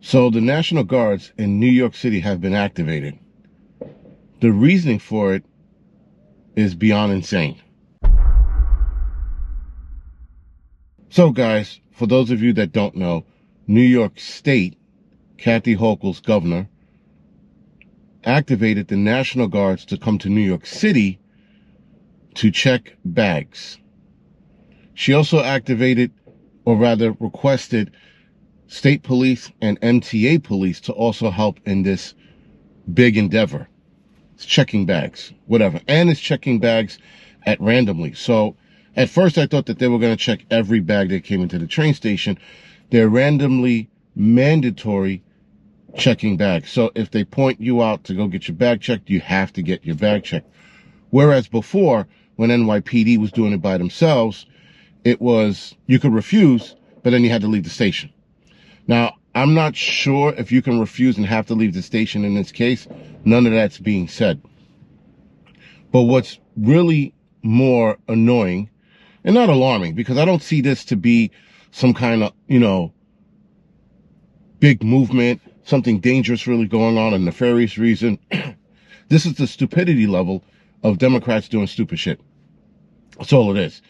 So the National Guards in New York City have been activated. The reasoning for it is beyond insane. So guys, for those of you that don't know, New York State, Kathy Hochul's governor, activated the National Guards to come to New York City to check bags. She also activated, or rather requested, state police and MTA police to also help in this big endeavor. It's checking bags, whatever. And it's checking bags at randomly. So at first I thought that they were going to check every bag that came into the train station. They're randomly mandatory checking bags. So if they point you out to go get your bag checked, you have to get your bag checked. Whereas before, when NYPD was doing it by themselves, it was, you could refuse, but then you had to leave the station. Now, I'm not sure if you can refuse and have to leave the station in this case. None of that's being said. But what's really more annoying, and not alarming, because I don't see this to be some kind of, big movement, something dangerous really going on, a nefarious reason. This is the stupidity level of Democrats doing stupid shit. That's all it is.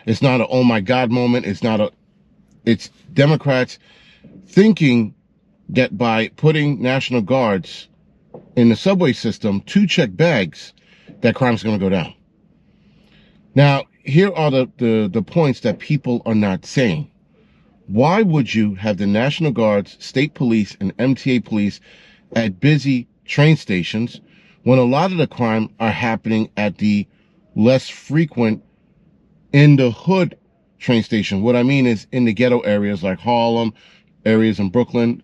It's not a, oh my God moment. It's Democrats thinking that by putting National Guards in the subway system to check bags, that crime's going to go down. Now, here are the points that people are not saying. Why would you have the National Guards, state police, and MTA police at busy train stations when a lot of the crime are happening at the less frequent in the hood train station? What I mean is in the ghetto areas like Harlem, areas in Brooklyn,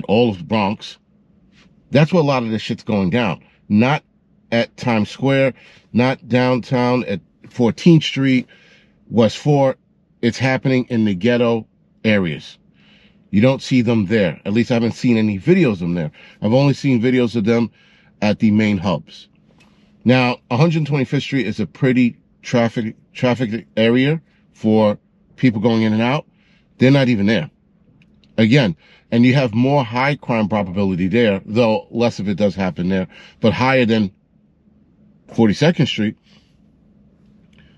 all of the Bronx. That's where a lot of this shit's going down. Not at Times Square, not downtown at 14th Street, West 4. It's happening in the ghetto areas. You don't see them there. At least I haven't seen any videos of them there. I've only seen videos of them at the main hubs. Now, 125th Street is a pretty traffic area for people going in and out. They're not even there. Again, and you have more high crime probability there, though less of it does happen there, but higher than 42nd Street.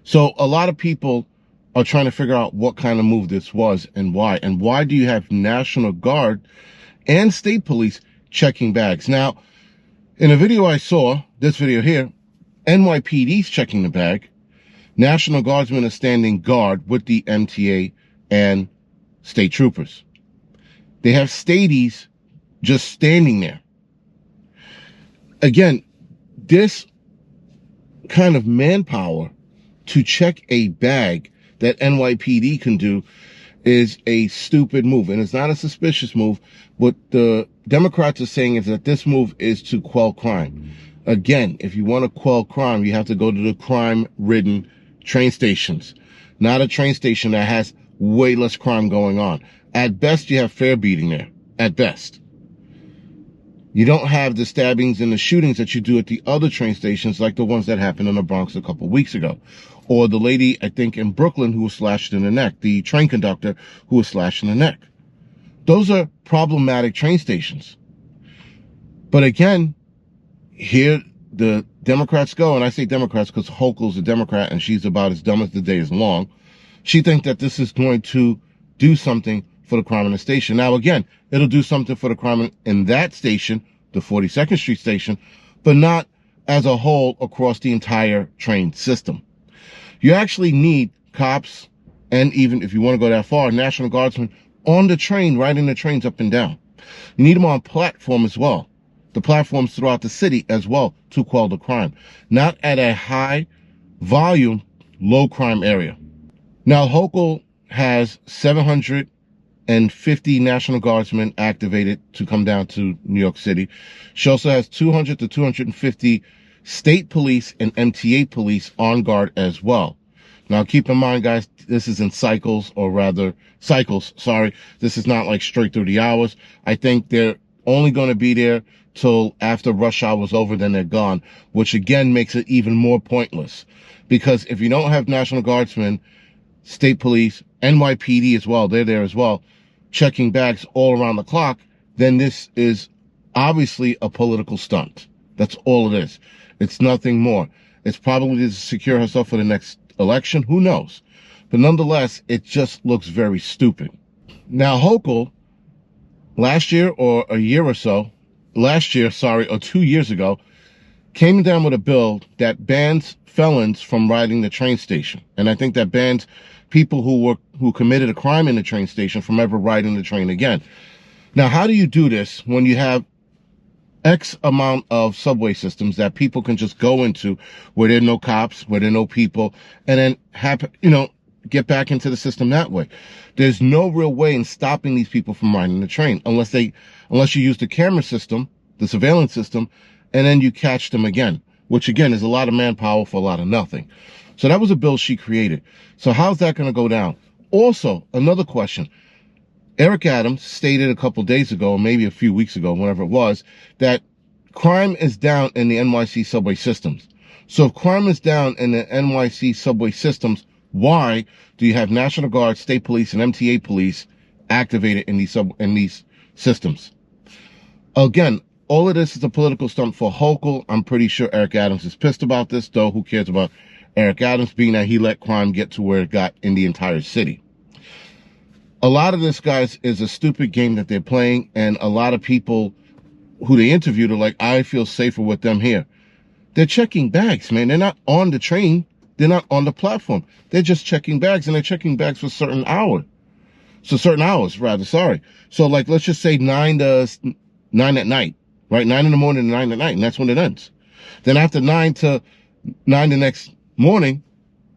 So a lot of people are trying to figure out what kind of move this was and why. And why do you have National Guard and state police checking bags? Now, in a video I saw, this video here, NYPD's checking the bag. National Guardsmen are standing guard with the MTA and state troopers. They have stadies just standing there. Again, this kind of manpower to check a bag that NYPD can do is a stupid move. And it's not a suspicious move. What the Democrats are saying is that this move is to quell crime. Again, if you want to quell crime, you have to go to the crime-ridden train stations, not a train station that has way less crime going on. At best, you have fare beating there. At best. You don't have the stabbings and the shootings that you do at the other train stations, like the ones that happened in the Bronx a couple weeks ago. Or the lady, I think, in Brooklyn who was slashed in the neck. The train conductor who was slashed in the neck. Those are problematic train stations. But again, here the Democrats go, and I say Democrats because Hochul's a Democrat and she's about as dumb as the day is long. She thinks that this is going to do something for the crime in the station. Now, again, it'll do something for the crime in that station, the 42nd Street station, but not as a whole across the entire train system. You actually need cops, and even if you want to go that far, National Guardsmen on the train, riding the trains up and down. You need them on platform as well. The platforms throughout the city as well to quell the crime. Not at a high volume, low crime area. Now, Hochul has 750 National Guardsmen activated to come down to New York City. She also has 200 to 250 state police and MTA police on guard as well. Now, keep in mind, guys, this is in cycles, sorry. This is not like straight through the hours. I think they're only going to be there till after rush hour is over, then they're gone, which again makes it even more pointless. Because if you don't have National Guardsmen, state police, NYPD as well, they're there as well, checking bags all around the clock, then this is obviously a political stunt. That's all it is. It's nothing more. It's probably to secure herself for the next election. Who knows? But nonetheless, it just looks very stupid. Now, Hochul, last year or 2 years ago, came down with a bill that bans felons from riding the train station. And I think that bans people who committed a crime in the train station from ever riding the train again. Now, how do you do this when you have X amount of subway systems that people can just go into where there are no cops, where there are no people, and then get back into the system that way? There's no real way in stopping these people from riding the train unless you use the camera system, the surveillance system, and then you catch them again, which again is a lot of manpower for a lot of nothing. So that was a bill she created. So how's that going to go down? Also, another question. Eric Adams stated a couple days ago, or maybe a few weeks ago, whenever it was, that crime is down in the NYC subway systems. So if crime is down in the NYC subway systems, why do you have National Guard, State Police, and MTA Police activated in these systems? Again, all of this is a political stunt for Hochul. I'm pretty sure Eric Adams is pissed about this, though who cares about Eric Adams, being that he let crime get to where it got in the entire city. A lot of this, guys, is a stupid game that they're playing, and a lot of people who they interviewed are like, I feel safer with them here. They're checking bags, man. They're not on the train. They're not on the platform. They're just checking bags, and they're checking bags for certain hours, sorry. So, like, let's just say 9 at night, right? 9 in the morning to 9 at night, and that's when it ends. Then after 9 to 9 the next morning,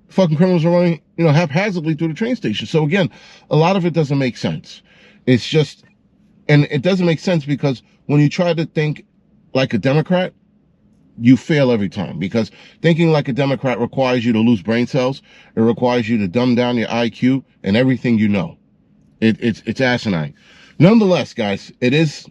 fucking criminals are running, haphazardly through the train station. So again, a lot of it doesn't make sense. It's just, and it doesn't make sense because when you try to think like a Democrat, you fail every time, because thinking like a Democrat requires you to lose brain cells. It requires you to dumb down your IQ and everything you know. It's asinine. Nonetheless, guys, it is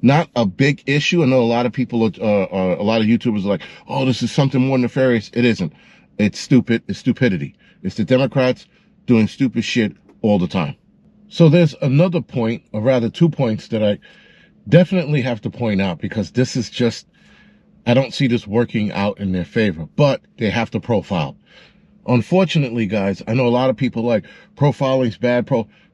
not a big issue. I know a lot of people, a lot of YouTubers are like, oh, this is something more nefarious. It isn't. It's stupid. It's stupidity. It's the Democrats doing stupid shit all the time. So there's another point, or rather 2 points, that I definitely have to point out, because this is just, I don't see this working out in their favor, but they have to profile. Unfortunately, guys, I know a lot of people like profiling's bad.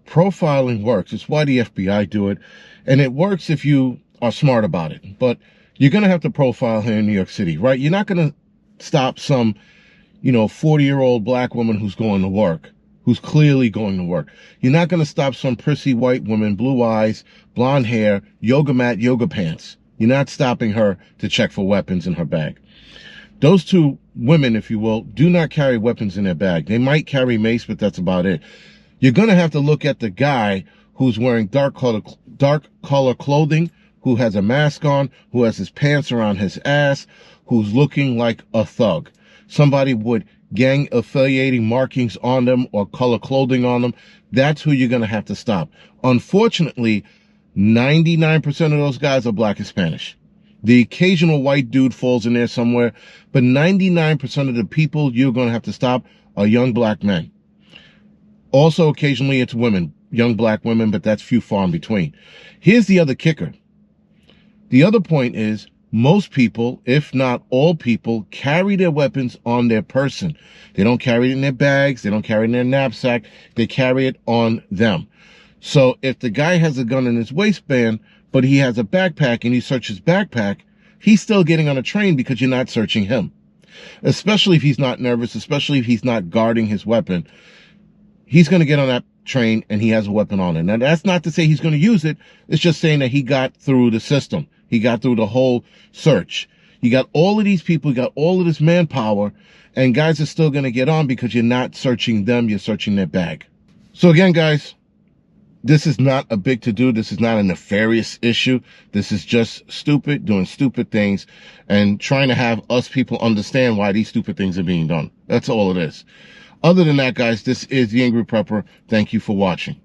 Profiling works. It's why the FBI do it. And it works if you are smart about it. But you're going to have to profile here in New York City, right? You're not going to stop some 40-year-old black woman who's going to work, who's clearly going to work. You're not going to stop some prissy white woman, blue eyes, blonde hair, yoga mat, yoga pants. You're not stopping her to check for weapons in her bag. Those two women, if you will, do not carry weapons in their bag. They might carry mace, but that's about it. You're going to have to look at the guy who's wearing dark color clothing, who has a mask on, who has his pants around his ass, who's looking like a thug. Somebody with gang affiliating markings on them or color clothing on them. That's who you're going to have to stop. Unfortunately, 99% of those guys are black and Spanish. The occasional white dude falls in there somewhere, but 99% of the people you're going to have to stop are young black men. Also, occasionally it's women, young black women, but that's few far in between. Here's the other kicker. The other point is, most people, if not all people, carry their weapons on their person. They don't carry it in their bags. They don't carry it in their knapsack. They carry it on them. So if the guy has a gun in his waistband, but he has a backpack and you search his backpack, he's still getting on a train because you're not searching him. Especially if he's not nervous, especially if he's not guarding his weapon. He's going to get on that train and he has a weapon on him. Now, that's not to say he's going to use it. It's just saying that he got through the system. He got through the whole search. You got all of these people, you got all of this manpower, and guys are still going to get on because you're not searching them, you're searching their bag. So again, guys, this is not a big to-do. This is not a nefarious issue. This is just stupid, doing stupid things, and trying to have us people understand why these stupid things are being done. That's all it is. Other than that, guys, this is the Angry Prepper. Thank you for watching.